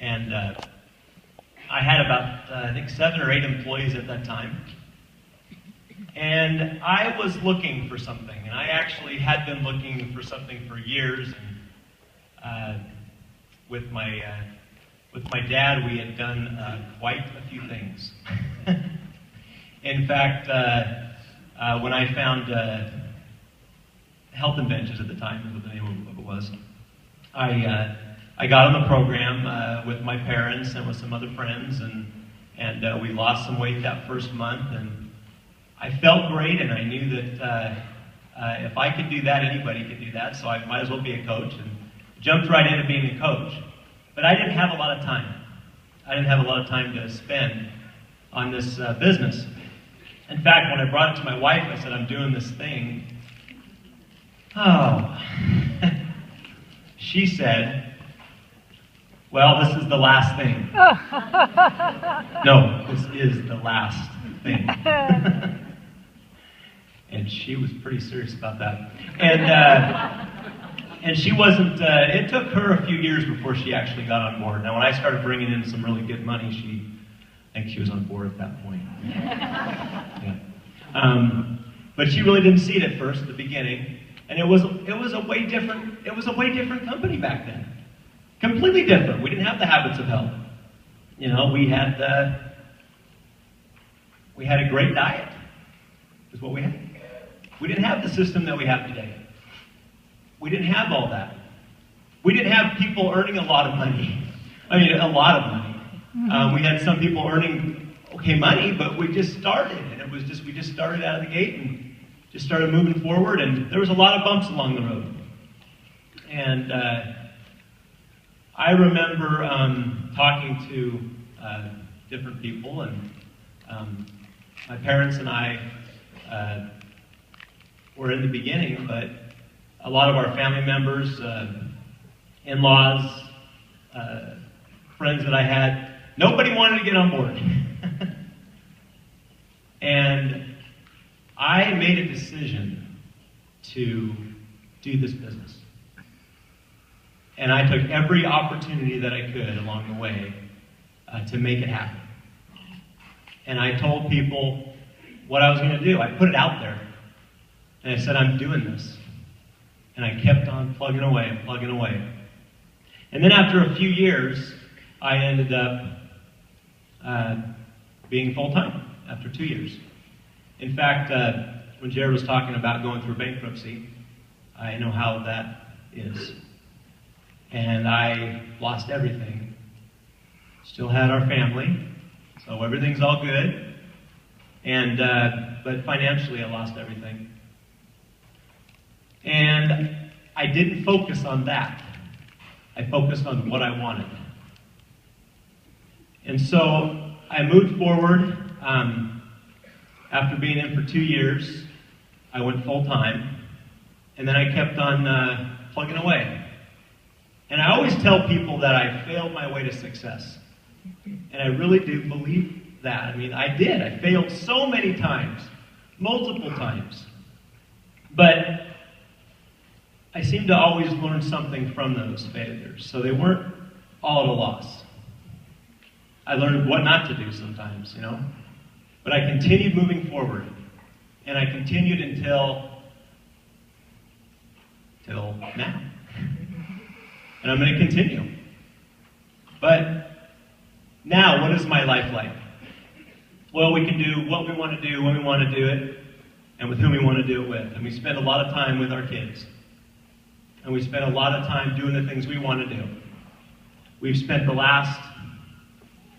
And I had about, I think, 7 or 8 employees at that time. And I was looking for something, and I actually had been looking for something for years. And with my dad, we had done quite a few things. In fact, when I found Health and Benches at the time, is what the name of it was, I got on the program with my parents and with some other friends, and we lost some weight that first month, and I felt great, and I knew that if I could do that, anybody could do that, so I might as well be a coach, and jumped right into being a coach. But I didn't have a lot of time. I didn't have a lot of time to spend on this business. In fact, when I brought it to my wife, I said, I'm doing this thing. Oh. She said, well, this is the last thing. No, this is the last thing. And she was pretty serious about that. And she wasn't, it took her a few years before she actually got on board. Now, when I started bringing in some really good money, I think she was on board at that point. Yeah. But she really didn't see it at first, at the beginning. And it was a way different company back then. Completely different. We didn't have the habits of health. You know, we had a great diet, is what we had. We didn't have the system that we have today. We didn't have all that. We didn't have people earning a lot of money. I mean, a lot of money. We had some people earning money, but we just started, and it was just we just started out of the gate and just started moving forward, and there was a lot of bumps along the road. And I remember talking to different people, and my parents and I were in the beginning, but a lot of our family members, in-laws, friends that I had, nobody wanted to get on board. And I made a decision to do this business. And I took every opportunity that I could along the way to make it happen. And I told people what I was going to do. I put it out there. And I said, I'm doing this. And I kept on plugging away and plugging away. And then after a few years, I ended up being full-time after 2 years. In fact, when Jared was talking about going through bankruptcy, I know how that is. And I lost everything. Still had our family, so everything's all good. And but financially, I lost everything. And I didn't focus on that. I focused on what I wanted. And so I moved forward. After being in for 2 years, I went full-time. And then I kept on plugging away. And I always tell people that I failed my way to success. And I really do believe that. I mean, I did. I failed so many times, multiple times. But I seem to always learn something from those failures. So they weren't all at a loss. I learned what not to do sometimes, you know. But I continued moving forward. And I continued until now. And I'm going to continue. But now, what is my life like? Well, we can do what we want to do when we want to do it, and with whom we want to do it with. And we spend a lot of time with our kids. And we spend a lot of time doing the things we want to do. We've spent the last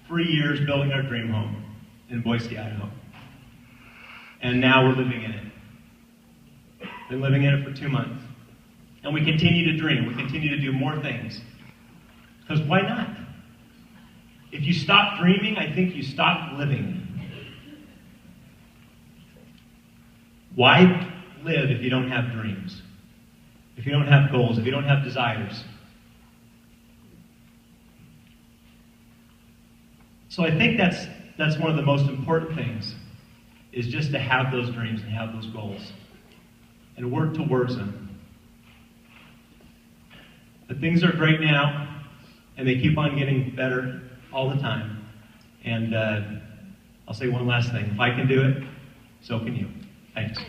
3 years building our dream home in Boise, Idaho. And now we're living in it. Been living in it for 2 months. And we continue to dream. We continue to do more things. Because why not? If you stop dreaming, I think you stop living. Why live if you don't have dreams? If you don't have goals, if you don't have desires? So I think that's one of the most important things, is just to have those dreams and have those goals and work towards them. But things are great now, and they keep on getting better all the time. And I'll say one last thing. If I can do it, so can you. Thanks.